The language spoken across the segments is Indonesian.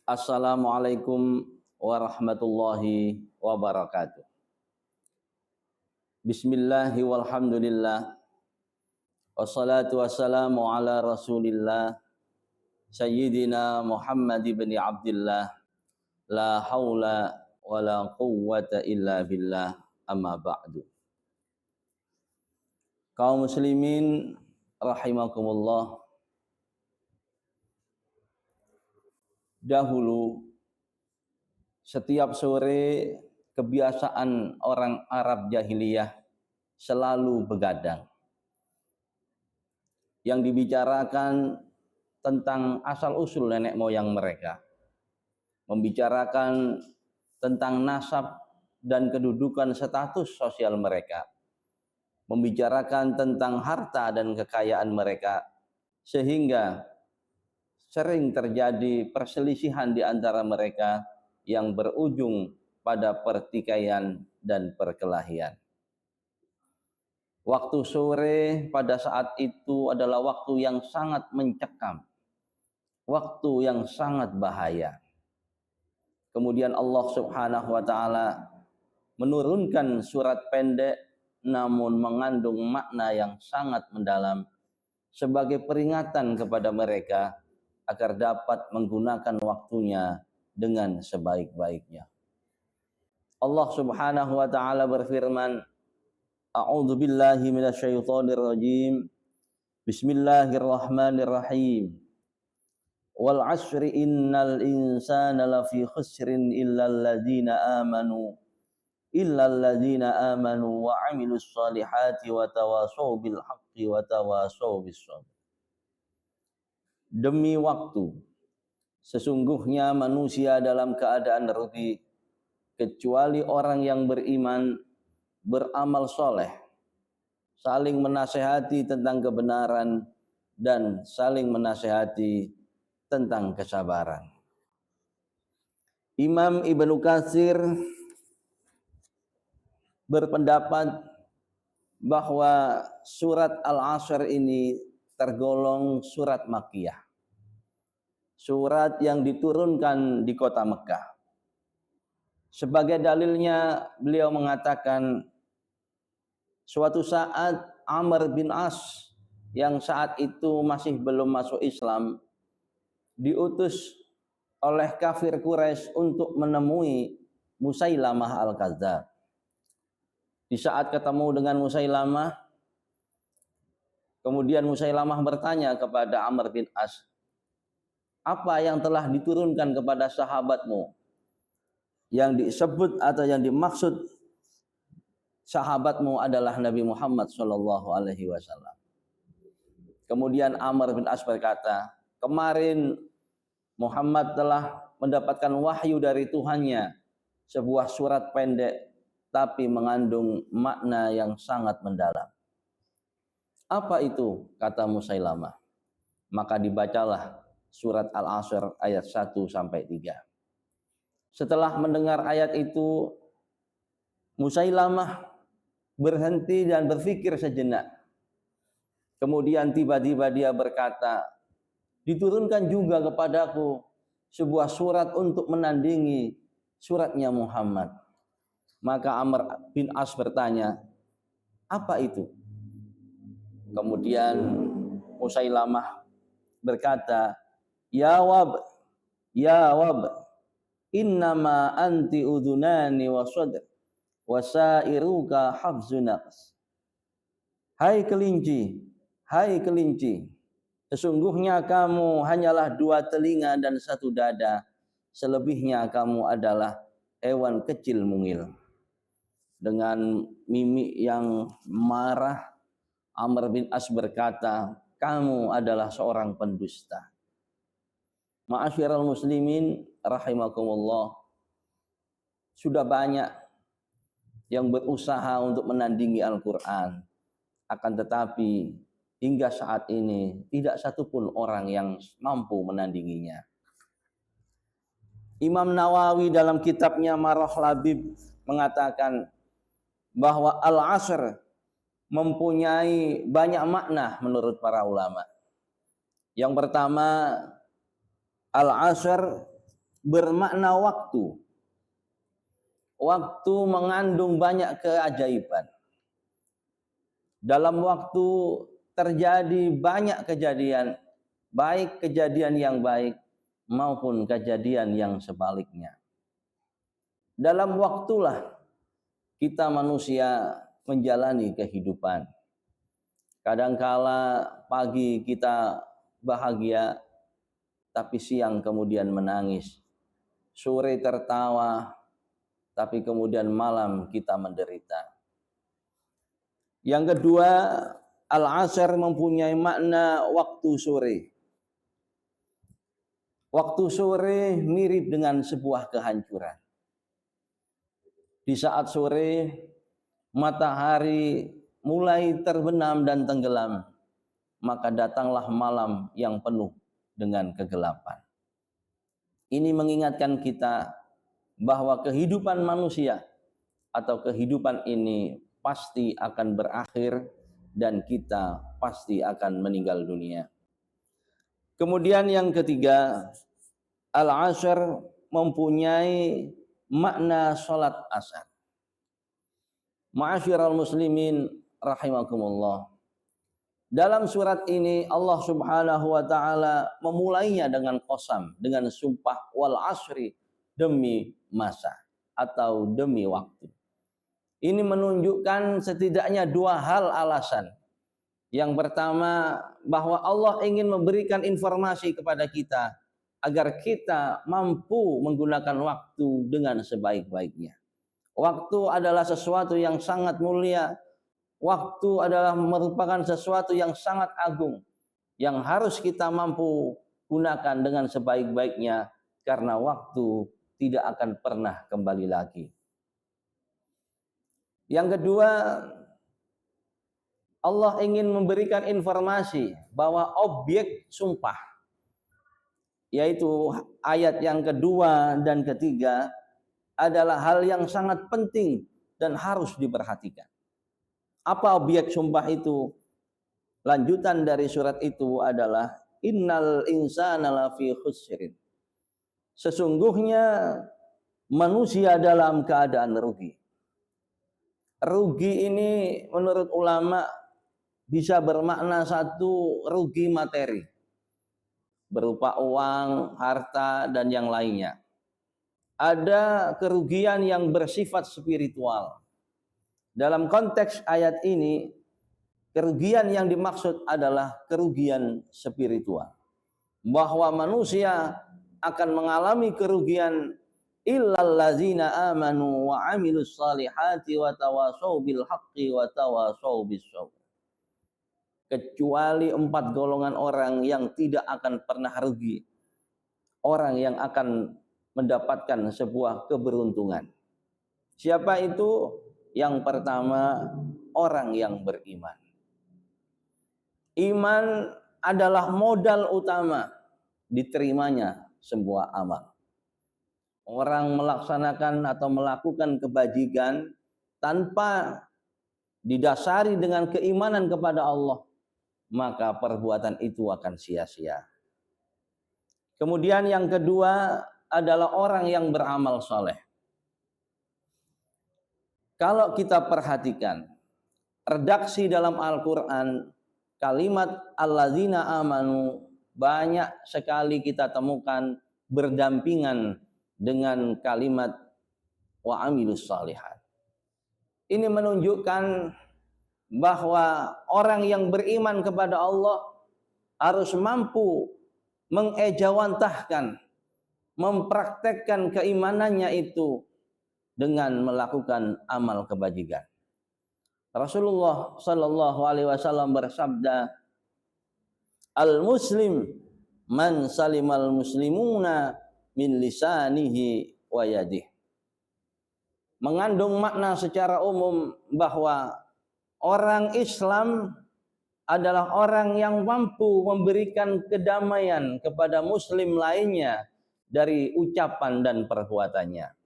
Assalamualaikum warahmatullahi wabarakatuh. Bismillahi walhamdulillah. Wassalatu wassalamu ala rasulillah. Sayyidina Muhammad ibn Abdillah. La hawla wa la quwwata illa billah, amma ba'du. Kaum muslimin rahimakumullah. Dahulu setiap sore kebiasaan orang Arab jahiliyah selalu begadang. Yang dibicarakan tentang asal-usul nenek moyang mereka. Membicarakan tentang nasab dan kedudukan status sosial mereka. Membicarakan tentang harta dan kekayaan mereka. Sehingga sering terjadi perselisihan di antara mereka yang berujung pada pertikaian dan perkelahian. Waktu sore pada saat itu adalah waktu yang sangat mencekam, waktu yang sangat bahaya. Kemudian Allah Subhanahu wa taala menurunkan surat pendek namun mengandung makna yang sangat mendalam sebagai peringatan kepada mereka agar dapat menggunakan waktunya dengan sebaik-baiknya. Allah Subhanahu wa taala berfirman, A'udzu billahi minasyaitonir rajim. Bismillahirrahmanirrahim. Wal 'ashri innal insana lafi khusrin illal ladzina amanu wa 'amilus shalihati wa tawashaw bil haqqi wa tawashaw bis sabr. Demi waktu, sesungguhnya manusia dalam keadaan rugi kecuali orang yang beriman, beramal soleh, saling menasehati tentang kebenaran dan saling menasehati tentang kesabaran. Imam Ibnu Katsir berpendapat bahwa surat Al-'Ashr ini tergolong surat Makkiyah. Surat yang diturunkan di kota Mekah. Sebagai dalilnya beliau mengatakan suatu saat Amr bin As yang saat itu masih belum masuk Islam diutus oleh kafir Quraisy untuk menemui Musailamah al-Kadzdzab. Di saat ketemu dengan Musailamah, kemudian Musailamah bertanya kepada Amr bin As, apa yang telah diturunkan kepada sahabatmu? Yang disebut atau yang dimaksud sahabatmu adalah Nabi Muhammad sallallahu alaihi wasallam. Kemudian Amr bin As berkata, kemarin Muhammad telah mendapatkan wahyu dari Tuhannya, sebuah surat pendek tapi mengandung makna yang sangat mendalam. Apa itu? Kata Musailamah. Maka dibacalah surat Al-'Ashr ayat 1 sampai 3. Setelah mendengar ayat itu, Musailamah berhenti dan berpikir sejenak. Kemudian tiba-tiba dia berkata, diturunkan juga kepadaku sebuah surat untuk menandingi suratnya Muhammad. Maka Amr bin As bertanya, apa itu? Kemudian Musailamah berkata, Ya Wab, innama anti udhunani wa sadr wa sa'iruka hafzun nafs. Hai kelinci, sesungguhnya kamu hanyalah 2 telinga dan 1 dada, selebihnya kamu adalah hewan kecil mungil. Dengan mimik yang marah, Amr bin As berkata, kamu adalah seorang pendusta. Ma'asyiral muslimin rahimakumullah, sudah banyak yang berusaha untuk menandingi Al-Quran, akan tetapi hingga saat ini tidak satupun orang yang mampu menandinginya. Imam Nawawi dalam kitabnya Marah Labib mengatakan bahwa Al-'Ashr mempunyai banyak makna menurut para ulama. Yang pertama, Al-'Ashr bermakna waktu. Waktu mengandung banyak keajaiban. Dalam waktu terjadi banyak kejadian, baik kejadian yang baik maupun kejadian yang sebaliknya. Dalam waktulah kita manusia menjalani kehidupan. Kadangkala pagi kita bahagia, tapi siang kemudian menangis. Sore tertawa, tapi kemudian malam kita menderita. Yang kedua, al-asr mempunyai makna waktu sore. Waktu sore mirip dengan sebuah kehancuran. Di saat sore, matahari mulai terbenam dan tenggelam, maka datanglah malam yang penuh dengan kegelapan. Ini mengingatkan kita bahwa kehidupan manusia atau kehidupan ini pasti akan berakhir dan kita pasti akan meninggal dunia. Kemudian yang ketiga, al-asr mempunyai makna salat asar. Ma'asyiral muslimin rahimakumullah. Dalam surat ini Allah Subhanahu wa taala memulainya dengan qasam, dengan sumpah wal asri, demi masa atau demi waktu. Ini menunjukkan setidaknya dua hal alasan. Yang pertama, bahwa Allah ingin memberikan informasi kepada kita agar kita mampu menggunakan waktu dengan sebaik-baiknya. Waktu adalah sesuatu yang sangat mulia. Waktu adalah merupakan sesuatu yang sangat agung, yang harus kita mampu gunakan dengan sebaik-baiknya, karena waktu tidak akan pernah kembali lagi. Yang kedua, Allah ingin memberikan informasi bahwa objek sumpah, yaitu ayat yang kedua dan ketiga, adalah hal yang sangat penting dan harus diperhatikan. Apa objek sumpah itu? Lanjutan dari surat itu adalah innal insana lafi khusrin. Sesungguhnya manusia dalam keadaan rugi. Rugi ini menurut ulama bisa bermakna satu, rugi materi, berupa uang, harta, dan yang lainnya. Ada kerugian yang bersifat spiritual. Dalam konteks ayat ini, kerugian yang dimaksud adalah kerugian spiritual. Bahwa manusia akan mengalami kerugian illal ladzina amanu wa amilus salihati wa tawasau bil haqqi wa tawasau bis sabr. Kecuali 4 golongan orang yang tidak akan pernah rugi. Orang yang akan mendapatkan sebuah keberuntungan. Siapa itu? Yang pertama, orang yang beriman. Iman adalah modal utama diterimanya sebuah amal. Orang melaksanakan atau melakukan kebajikan tanpa didasari dengan keimanan kepada Allah, maka perbuatan itu akan sia-sia. Kemudian yang kedua adalah orang yang beramal soleh. Kalau kita perhatikan redaksi dalam Al-Quran, kalimat alladzina amanu banyak sekali kita temukan berdampingan dengan kalimat wa amilus shalihat. Ini menunjukkan bahwa orang yang beriman kepada Allah harus mampu mengejawantahkan, mempraktekkan keimanannya itu dengan melakukan amal kebajikan. Rasulullah sallallahu alaihi wasallam bersabda, "Al-muslim man salimal muslimuna min lisanihi wa yadihi." Mengandung makna secara umum bahwa orang Islam adalah orang yang mampu memberikan kedamaian kepada muslim lainnya dari ucapan dan perbuatannya.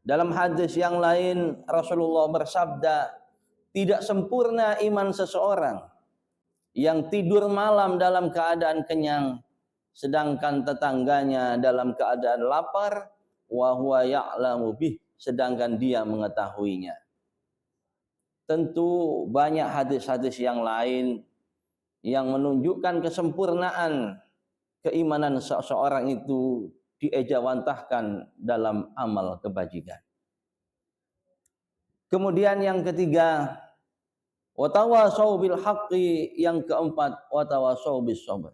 Dalam hadis yang lain Rasulullah bersabda, tidak sempurna iman seseorang yang tidur malam dalam keadaan kenyang sedangkan tetangganya dalam keadaan lapar, wa huwa ya'lamu bih, sedangkan dia mengetahuinya. Tentu banyak hadis-hadis yang lain yang menunjukkan kesempurnaan keimanan seseorang itu diejawantahkan dalam amal kebajikan. Kemudian yang ketiga, watawasau bil haqqi, yang keempat, watawasau bis sabr.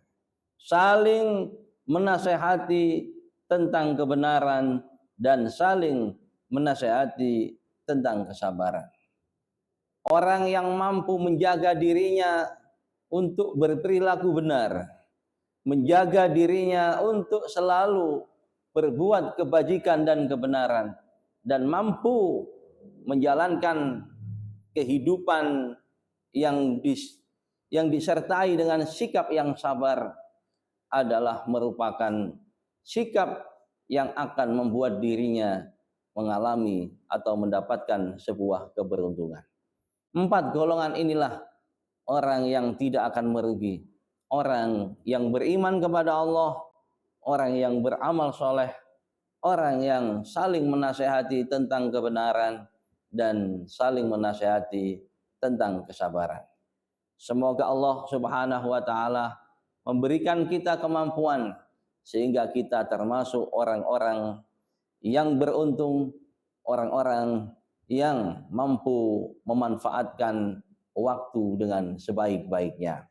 Saling menasehati tentang kebenaran dan saling menasehati tentang kesabaran. Orang yang mampu menjaga dirinya untuk berperilaku benar, menjaga dirinya untuk selalu berbuat kebajikan dan kebenaran, dan mampu menjalankan kehidupan yang disertai dengan sikap yang sabar, adalah merupakan sikap yang akan membuat dirinya mengalami atau mendapatkan sebuah keberuntungan. 4 golongan inilah orang yang tidak akan merugi. Orang yang beriman kepada Allah, orang yang beramal soleh, orang yang saling menasehati tentang kebenaran, dan saling menasehati tentang kesabaran. Semoga Allah Subhanahu wa taala memberikan kita kemampuan sehingga kita termasuk orang-orang yang beruntung, orang-orang yang mampu memanfaatkan waktu dengan sebaik-baiknya.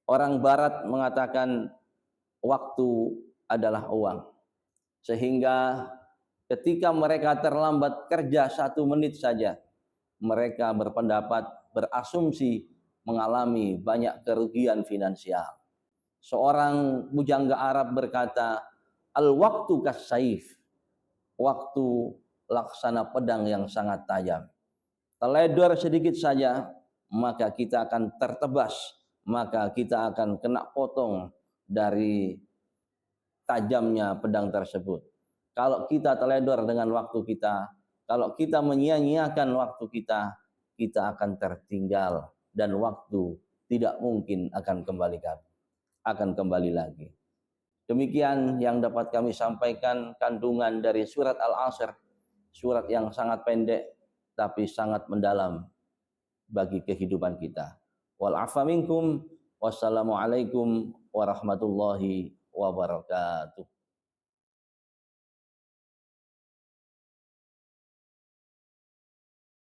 Orang Barat mengatakan waktu adalah uang, sehingga ketika mereka terlambat kerja 1 menit saja, mereka berpendapat, berasumsi mengalami banyak kerugian finansial. Seorang pujangga Arab berkata, al-waktu kas-saif, waktu laksana pedang yang sangat tajam. Teledor sedikit saja, maka kita akan tertebas, maka kita akan kena potong dari tajamnya pedang tersebut. Kalau kita teledor dengan waktu kita, kalau kita menyia-nyiakan waktu kita, kita akan tertinggal dan waktu tidak mungkin akan kembali lagi. Demikian yang dapat kami sampaikan kandungan dari surat Al-Asr, surat yang sangat pendek tapi sangat mendalam bagi kehidupan kita. Wal afa minkum, wassalamualaikum warahmatullahi wabarakatuh.